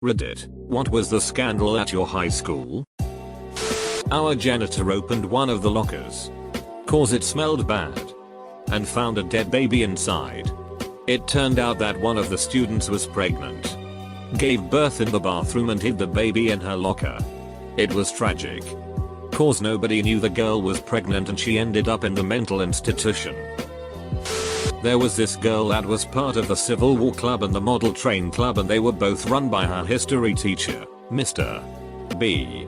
Reddit, what was the scandal at your high school? Our janitor opened one of the lockers, cause it smelled bad, and found a dead baby inside. It turned out that one of the students was pregnant, gave birth in the bathroom and hid the baby in her locker. It was tragic, cause nobody knew the girl was pregnant and she ended up in the mental institution. There was this girl that was part of the Civil War Club and the Model Train Club, and they were both run by her history teacher, Mr. B.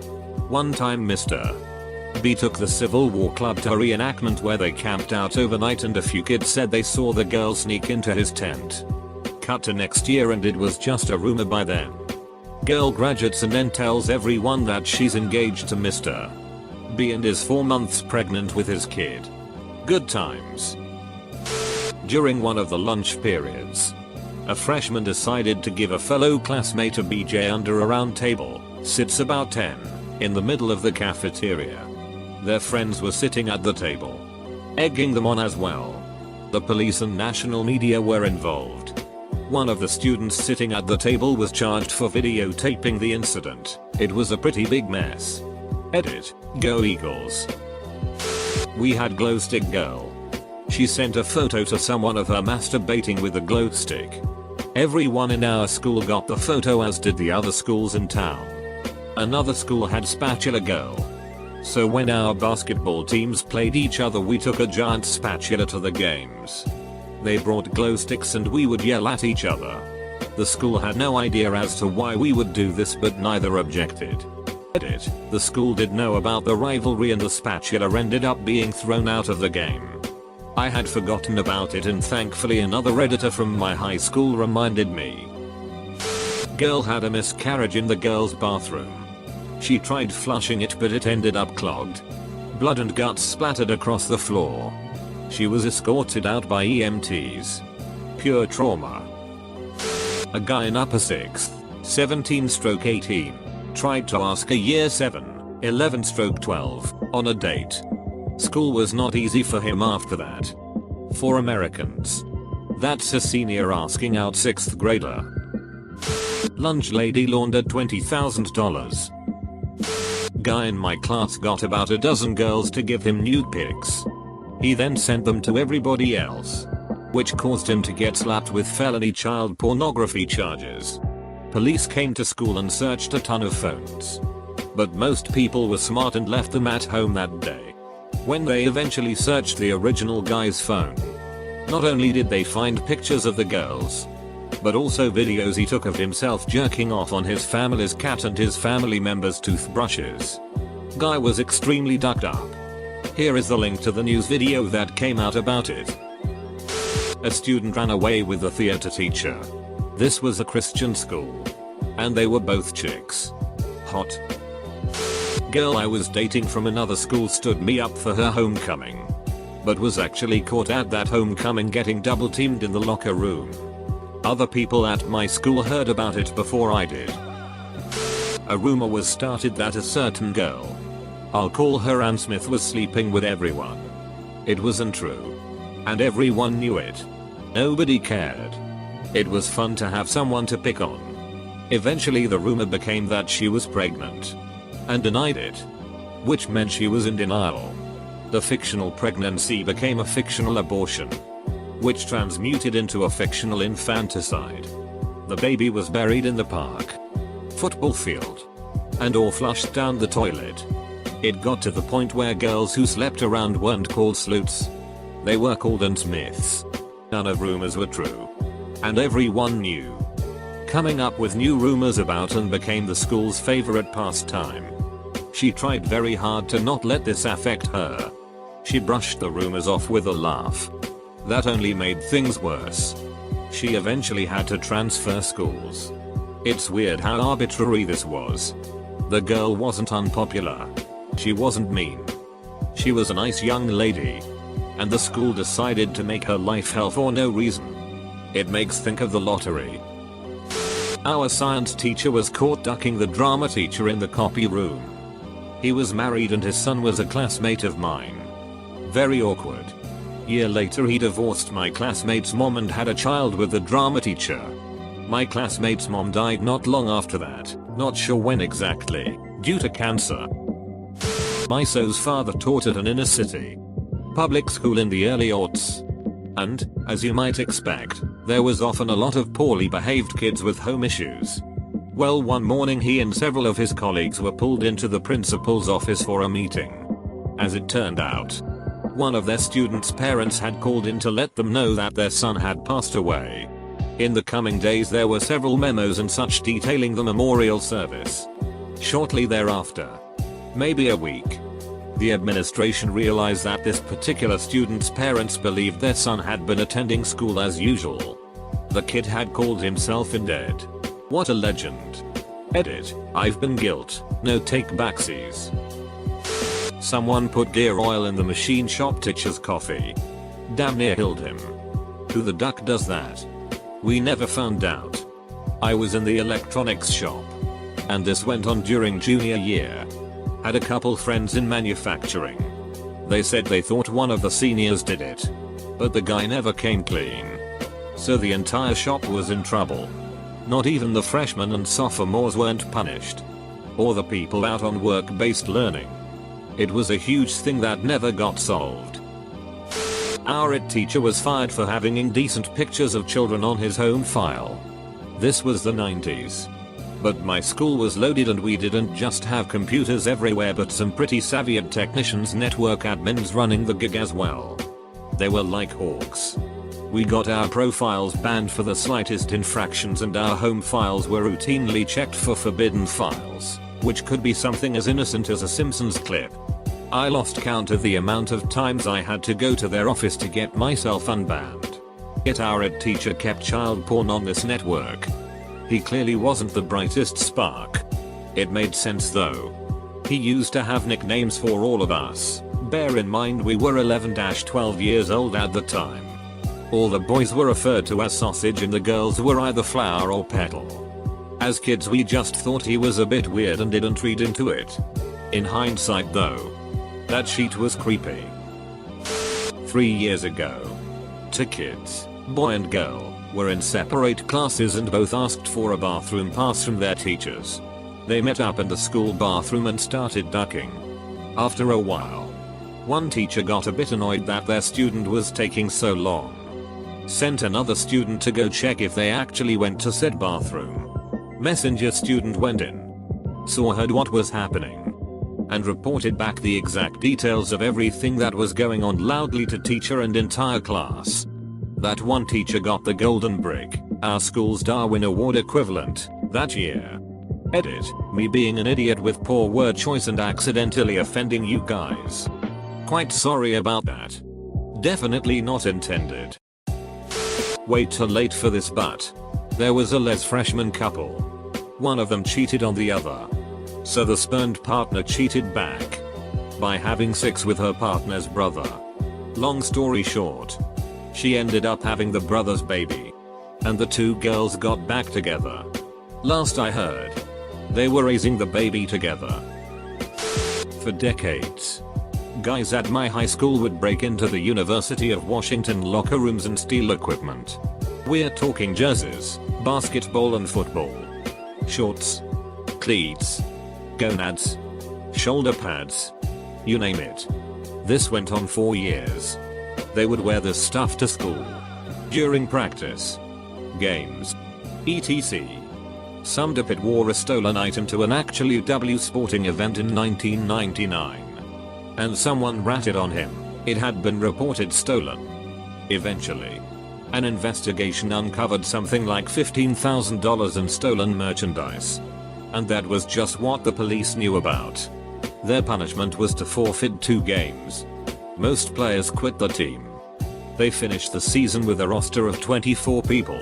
One time Mr. B took the Civil War Club to a reenactment where they camped out overnight, and a few kids said they saw the girl sneak into his tent. Cut to next year and it was just a rumor by them. Girl graduates and then tells everyone that she's engaged to Mr. B and is 4 months pregnant with his kid. Good times. During one of the lunch periods, a freshman decided to give a fellow classmate a BJ under a round table, sits about 10, in the middle of the cafeteria. Their friends were sitting at the table, egging them on as well. The police and national media were involved. One of the students sitting at the table was charged for videotaping the incident. It was a pretty big mess. Edit, go Eagles. We had glow stick girl. She sent a photo to someone of her masturbating with a glow stick. Everyone in our school got the photo, as did the other schools in town. Another school had spatula girl. So when our basketball teams played each other, we took a giant spatula to the games. They brought glow sticks and we would yell at each other. The school had no idea as to why we would do this, but neither objected. Edit, the school did know about the rivalry and the spatula ended up being thrown out of the game. I had forgotten about it and thankfully another redditor from my high school reminded me. Girl had a miscarriage in the girls' bathroom. She tried flushing it but it ended up clogged. Blood and guts splattered across the floor. She was escorted out by EMTs. Pure trauma. A guy in upper 6th, 17/18, tried to ask a year 7, 11/12, on a date. School was not easy for him after that. For Americans, that's a senior asking out 6th grader. Lunch lady laundered $20,000. Guy in my class got about a dozen girls to give him nude pics. He then sent them to everybody else, which caused him to get slapped with felony child pornography charges. Police came to school and searched a ton of phones, but most people were smart and left them at home that day. When they eventually searched the original guy's phone, not only did they find pictures of the girls, but also videos he took of himself jerking off on his family's cat and his family members' toothbrushes. Guy was extremely ducked up. Here is the link to the news video that came out about it. A student ran away with the theater teacher. This was a Christian school, and they were both chicks. Hot. Girl I was dating from another school stood me up for her homecoming, but was actually caught at that homecoming getting double teamed in the locker room. Other people at my school heard about it before I did. A rumor was started that a certain girl, I'll call her Ann Smith, was sleeping with everyone. It wasn't true, and everyone knew it. Nobody cared. It was fun to have someone to pick on. Eventually the rumor became that she was pregnant, and denied it, which meant she was in denial. The fictional pregnancy became a fictional abortion, which transmuted into a fictional infanticide. The baby was buried in the park, football field, and or flushed down the toilet. It got to the point where girls who slept around weren't called sleuths. They were called Ann Smiths. None of rumors were true, and everyone knew. Coming up with new rumors about Ann became the school's favorite pastime. She tried very hard to not let this affect her. She brushed the rumors off with a laugh. That only made things worse. She eventually had to transfer schools. It's weird how arbitrary this was. The girl wasn't unpopular. She wasn't mean. She was a nice young lady, and the school decided to make her life hell for no reason. It makes think of the lottery. Our science teacher was caught ducking the drama teacher in the copy room. He was married and his son was a classmate of mine. Very awkward. Year later he divorced my classmate's mom and had a child with the drama teacher. My classmate's mom died not long after that, not sure when exactly, due to cancer. My so's father taught at an inner city public school in the early aughts. And, as you might expect, there was often a lot of poorly behaved kids with home issues. Well, one morning he and several of his colleagues were pulled into the principal's office for a meeting. As it turned out, one of their students' parents had called in to let them know that their son had passed away. In the coming days there were several memos and such detailing the memorial service. Shortly thereafter, maybe a week, the administration realized that this particular student's parents believed their son had been attending school as usual. The kid had called himself in dead. What a legend. Edit, I've been guilt, no take backsies. Someone put gear oil in the machine shop teacher's coffee. Damn near killed him. Who the duck does that? We never found out. I was in the electronics shop. And this went on during junior year. Had a couple friends in manufacturing. They said they thought one of the seniors did it. But the guy never came clean. So the entire shop was in trouble. Not even the freshmen and sophomores weren't punished. Or the people out on work-based learning. It was a huge thing that never got solved. Our ed teacher was fired for having indecent pictures of children on his home file. This was the 90s. But my school was loaded and we didn't just have computers everywhere but some pretty savvy ed technicians, network admins running the gig as well. They were like hawks. We got our profiles banned for the slightest infractions and our home files were routinely checked for forbidden files, which could be something as innocent as a Simpsons clip. I lost count of the amount of times I had to go to their office to get myself unbanned. Yet our ed teacher kept child porn on this network. He clearly wasn't the brightest spark. It made sense though. He used to have nicknames for all of us. Bear in mind we were 11-12 years old at the time. All the boys were referred to as sausage and the girls were either flower or petal. As kids we just thought he was a bit weird and didn't read into it. In hindsight though, that sheet was creepy. 3 years ago, 2 kids, boy and girl, were in separate classes and both asked for a bathroom pass from their teachers. They met up in the school bathroom and started ducking. After a while, one teacher got a bit annoyed that their student was taking so long. Sent another student to go check if they actually went to said bathroom. Messenger student went in, heard what was happening, and reported back the exact details of everything that was going on loudly to teacher and entire class. That one teacher got the Golden Brick, our school's Darwin Award equivalent, that year. Edit, me being an idiot with poor word choice and accidentally offending you guys. Quite sorry about that. Definitely not intended. Way too late for this, but there was a les freshman couple. One of them cheated on the other. So the spurned partner cheated back by having sex with her partner's brother. Long story short, she ended up having the brother's baby. And the 2 girls got back together. Last I heard, they were raising the baby together. For decades, guys at my high school would break into the University of Washington locker rooms and steal equipment. We're talking jerseys, basketball and football, shorts, cleats, gonads, shoulder pads, you name it. This went on for years. They would wear this stuff to school, during practice, games, etc. Some dipit wore a stolen item to an actual UW sporting event in 1999. And someone ratted on him, it had been reported stolen. Eventually, an investigation uncovered something like $15,000 in stolen merchandise. And that was just what the police knew about. Their punishment was to forfeit 2 games. Most players quit the team. They finished the season with a roster of 24 people,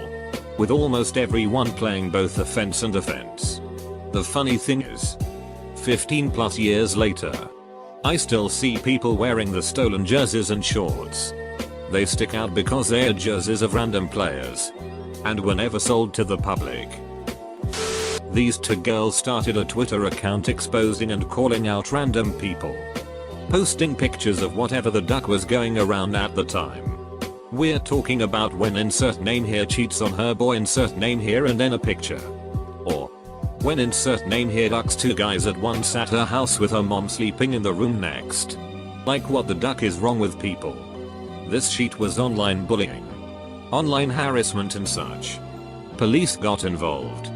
with almost everyone playing both offense and defense. The funny thing is, 15 plus years later, I still see people wearing the stolen jerseys and shorts. They stick out because they are jerseys of random players, and were never sold to the public. These 2 girls started a Twitter account exposing and calling out random people, posting pictures of whatever the duck was going around at the time. We're talking about when insert name here cheats on her boy insert name here and then a picture. Or when insert name here ducks two guys at once at her house with her mom sleeping in the room next. Like what the duck is wrong with people? This sheet was online bullying, online harassment and such. Police got involved.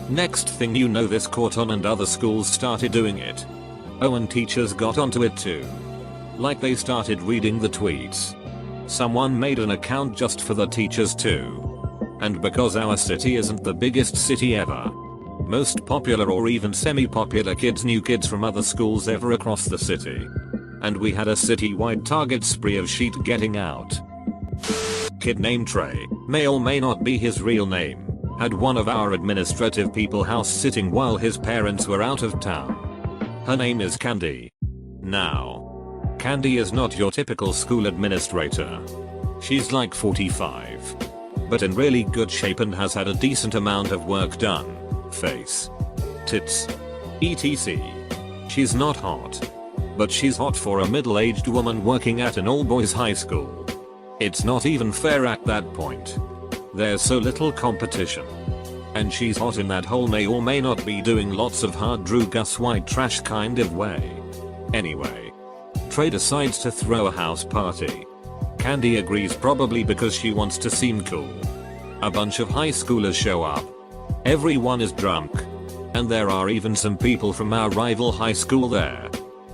Next thing you know this caught on and other schools started doing it. Oh, and teachers got onto it too. Like they started reading the tweets. Someone made an account just for the teachers too. And because our city isn't the biggest city ever, most popular or even semi-popular kids knew kids from other schools ever across the city. And we had a city-wide target spree of sheet getting out. Kid named Trey, may or may not be his real name, had one of our administrative people house sitting while his parents were out of town. Her name is Candy. Now, Candy is not your typical school administrator. She's like 45. But in really good shape and has had a decent amount of work done. Face, tits, etc. She's not hot. But she's hot for a middle-aged woman working at an all-boys high school. It's not even fair at that point. There's so little competition. And she's hot in that whole may or may not be doing lots of hard Drew Gus white trash kind of way. Anyway, Trey decides to throw a house party. Candy agrees probably because she wants to seem cool. A bunch of high schoolers show up. Everyone is drunk. And there are even some people from our rival high school there.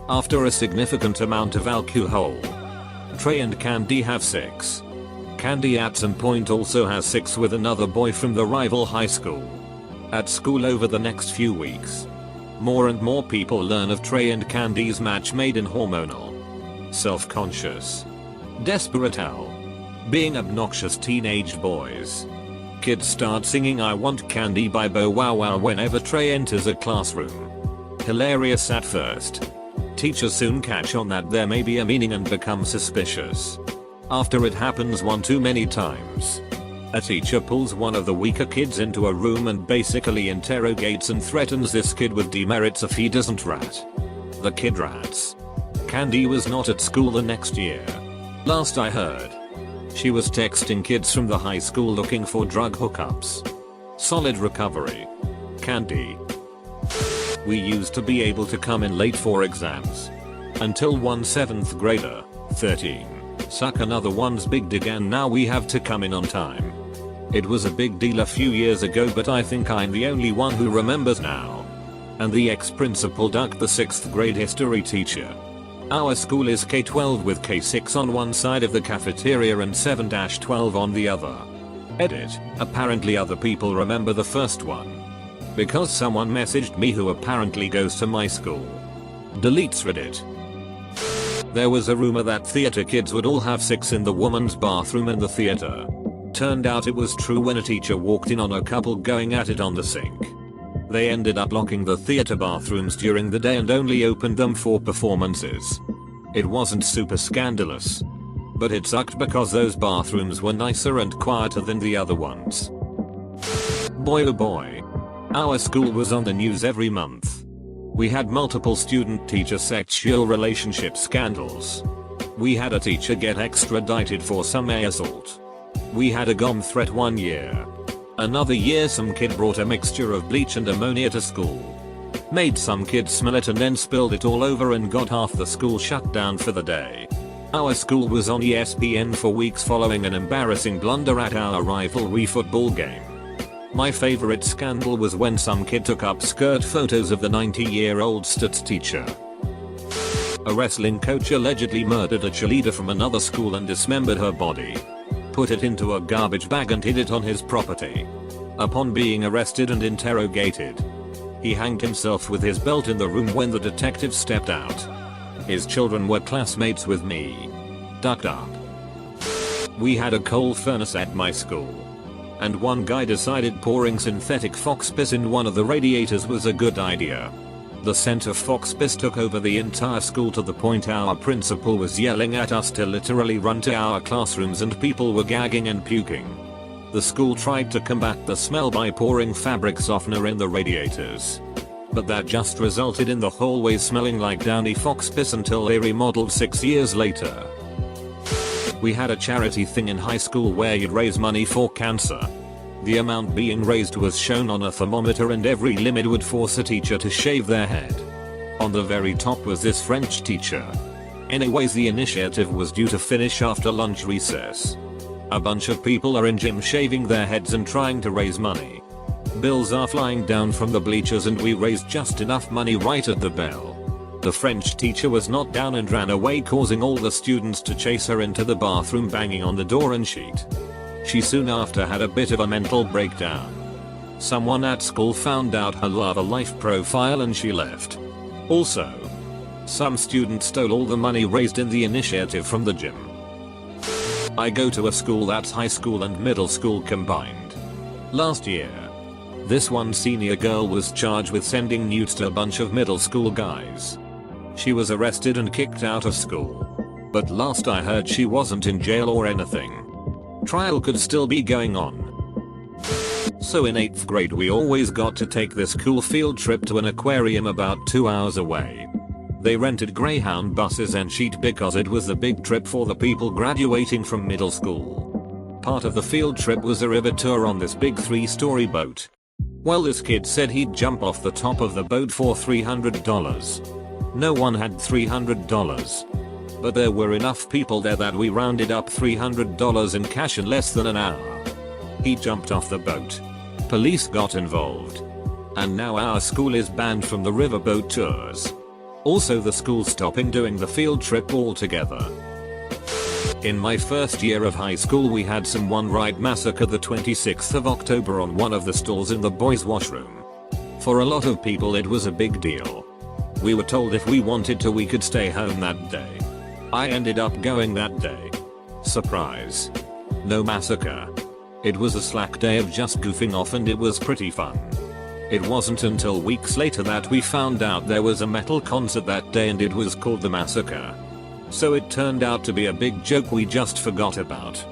After a significant amount of alcohol, Trey and Candy have sex. Candy at some point also has sex with another boy from the rival high school. At school over the next few weeks, more and more people learn of Trey and Candy's match made in hormonal, self-conscious, desperate hell, being obnoxious teenage boys. Kids start singing I Want Candy by Bow Wow Wow whenever Trey enters a classroom. Hilarious at first. Teachers soon catch on that there may be a meaning and become suspicious. After it happens one too many times, a teacher pulls one of the weaker kids into a room and basically interrogates and threatens this kid with demerits if he doesn't rat. The kid rats. Candy was not at school the next year. Last I heard, she was texting kids from the high school looking for drug hookups. Solid recovery. Candy. We used to be able to come in late for exams. Until one 7th grader, 13, suck another one's big dig and now we have to come in on time. It was a big deal a few years ago but I think I'm the only one who remembers now. And the ex-principal ducked the 6th grade history teacher. Our school is K-12 with K-6 on one side of the cafeteria and 7-12 on the other. Edit, apparently other people remember the first one. Because someone messaged me who apparently goes to my school. Deletes Reddit. There was a rumor that theater kids would all have sex in the woman's bathroom in the theater. Turned out it was true when a teacher walked in on a couple going at it on the sink. They ended up locking the theater bathrooms during the day and only opened them for performances. It wasn't super scandalous. But it sucked because those bathrooms were nicer and quieter than the other ones. Boy oh boy. Our school was on the news every month. We had multiple student-teacher sexual relationship scandals. We had a teacher get extradited for some assault. We had a bomb threat one year. Another year some kid brought a mixture of bleach and ammonia to school. Made some kids smell it and then spilled it all over and got half the school shut down for the day. Our school was on ESPN for weeks following an embarrassing blunder at our rivalry football game. My favorite scandal was when some kid took up skirt photos of the 90-year-old stats teacher. A wrestling coach allegedly murdered a cheerleader from another school and dismembered her body. Put it into a garbage bag and hid it on his property. Upon being arrested and interrogated, he hanged himself with his belt in the room when the detective stepped out. His children were classmates with me. Ducked up. We had a coal furnace at my school. And one guy decided pouring synthetic fox piss in one of the radiators was a good idea. The scent of fox piss took over the entire school to the point our principal was yelling at us to literally run to our classrooms and people were gagging and puking. The school tried to combat the smell by pouring fabric softener in the radiators. But that just resulted in the hallways smelling like downy fox piss until they remodeled 6 years later. We had a charity thing in high school where you'd raise money for cancer. The amount being raised was shown on a thermometer and every limit would force a teacher to shave their head. On the very top was this French teacher. Anyways, the initiative was due to finish after lunch recess. A bunch of people are in gym shaving their heads and trying to raise money. Bills are flying down from the bleachers and we raised just enough money right at the bell. The French teacher was knocked down and ran away, causing all the students to chase her into the bathroom, banging on the door and sheet. She soon after had a bit of a mental breakdown. Someone at school found out her love life profile and she left. Also, some students stole all the money raised in the initiative from the gym. I go to a school that's high school and middle school combined. Last year, this one senior girl was charged with sending nudes to a bunch of middle school guys. She was arrested and kicked out of school. But last I heard she wasn't in jail or anything. Trial could still be going on. So in 8th grade we always got to take this cool field trip to an aquarium about 2 hours away. They rented Greyhound buses and sheet because it was the big trip for the people graduating from middle school. Part of the field trip was a river tour on this big 3-story boat. Well, this kid said he'd jump off the top of the boat for $300. No one had $300. But there were enough people there that we rounded up $300 in cash in less than an hour. He jumped off the boat. Police got involved. And now our school is banned from the riverboat tours. Also, the school's stopping doing the field trip altogether. In my first year of high school we had some one-ride massacre the 26th of October on one of the stalls in the boys' washroom. For a lot of people it was a big deal. We were told if we wanted to we could stay home that day. I ended up going that day. Surprise. No massacre. It was a slack day of just goofing off and it was pretty fun. It wasn't until weeks later that we found out there was a metal concert that day and it was called the Massacre. So it turned out to be a big joke we just forgot about.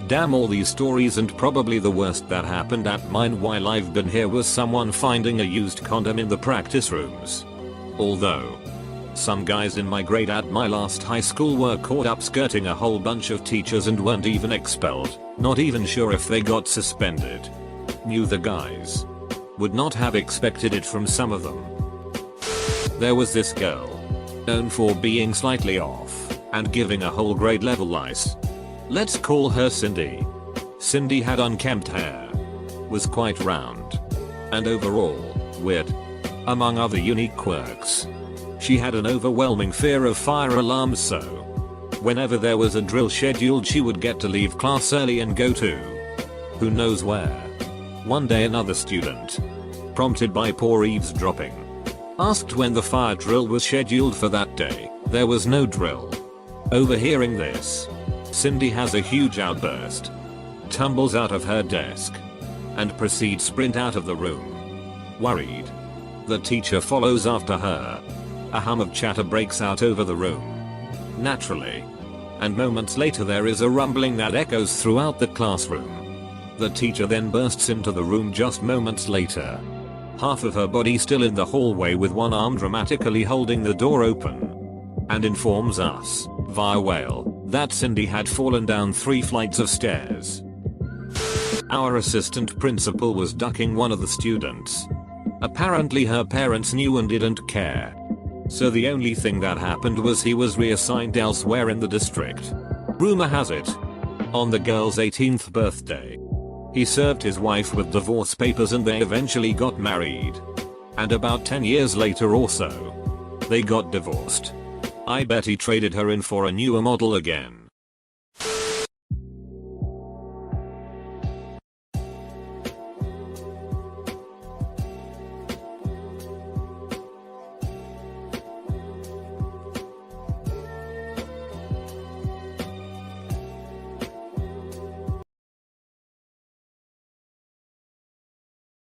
Damn, all these stories, and probably the worst that happened at mine while I've been here was someone finding a used condom in the practice rooms. Although, some guys in my grade at my last high school were caught up skirting a whole bunch of teachers and weren't even expelled, not even sure if they got suspended. Knew the guys. Would not have expected it from some of them. There was this girl, known for being slightly off and giving a whole grade level lice. Let's call her Cindy. Cindy had unkempt hair, was quite round, and overall, weird. Among other unique quirks, she had an overwhelming fear of fire alarms, so whenever there was a drill scheduled she would get to leave class early and go to who knows where. One day another student, prompted by poor eavesdropping, asked when the fire drill was scheduled for that day. There was no drill. Overhearing this, Cindy has a huge outburst, tumbles out of her desk, and proceeds sprint out of the room. Worried, the teacher follows after her. A hum of chatter breaks out over the room. Naturally. And moments later there is a rumbling that echoes throughout the classroom. The teacher then bursts into the room just moments later. Half of her body still in the hallway with one arm dramatically holding the door open. And informs us, via wail, that Cindy had fallen down 3 flights of stairs. Our assistant principal was ducking one of the students. Apparently her parents knew and didn't care. So the only thing that happened was he was reassigned elsewhere in the district. Rumor has it, on the girl's 18th birthday, he served his wife with divorce papers and they eventually got married. And about 10 years later or so, they got divorced. I bet he traded her in for a newer model again.